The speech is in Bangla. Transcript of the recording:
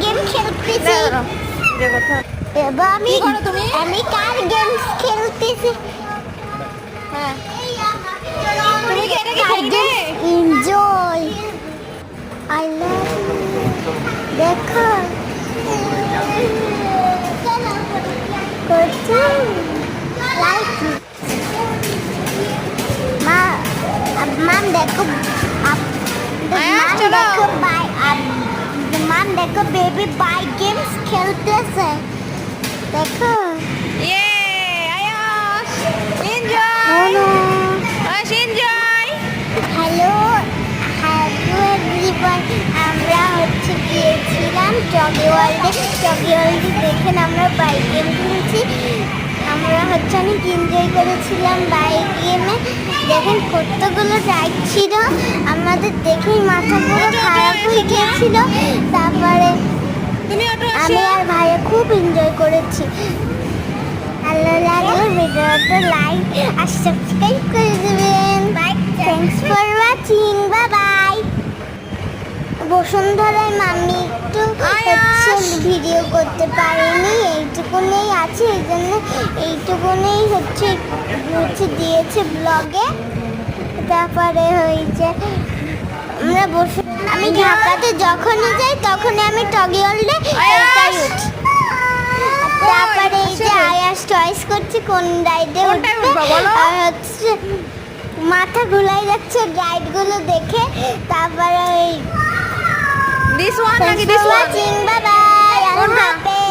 গেম খেলতেছি। এবার আমি কার গেম খেলতেছি। হ্যাঁ তুমি কি এটাকে খেলবে? এনজয় আই লাভ দেখো করছি লাইক মা মাম দেখো মাম দেখো বাই মাম দেখো বেবি বাই গেমস খেলতেছে দেখো ইয়ে আয়াস এনজয় আয়াস এনজয় হ্যালো হ্যালো এভরিওয়ান আমরা হচ্ছে গিয়েছিলাম টগি ওয়ার্ল্ডে দেখেন আমরা বাইক গেম খেলেছি আমরা হচ্ছে অনেক এনজয় করেছিলাম বাইক গেমে দেখেন কতগুলো রাইড ছিল আমাদের দেখেই মাথা পুরো খারাপ হয়ে গিয়েছিল তারপরে তুমি ওটা আমি আর ভাইয়া খুব এনজয় করেছি ভালো লাগলে ভিডিওটা লাইক আর সাবস্ক্রাইব করে দেবেন thanks for watching bye bye বসুন্ধরায় মাম্মি একটু হচ্ছে ভিডিও করতে পারেনি এইটুকুনেই আছে এই জন্য এইটুকুনেই হচ্ছে দিয়েছে ব্লগে তারপরে হয়েছে আমরা বসে আমি ঢাকাতে যখনই যাই তখনই আমি টগি ওয়ার্ল্ডে এটাই উঠি তারপরে এই যে আয়াস চয়েস করছি কোন রাইডে উঠবে আর হচ্ছে মাথা ঘুলাই যাচ্ছে রাইডগুলো দেখে তারপরে ওই দিস ওয়ান নাকি দিস ওয়ান বাই বাই আল্লাহ হাফেজ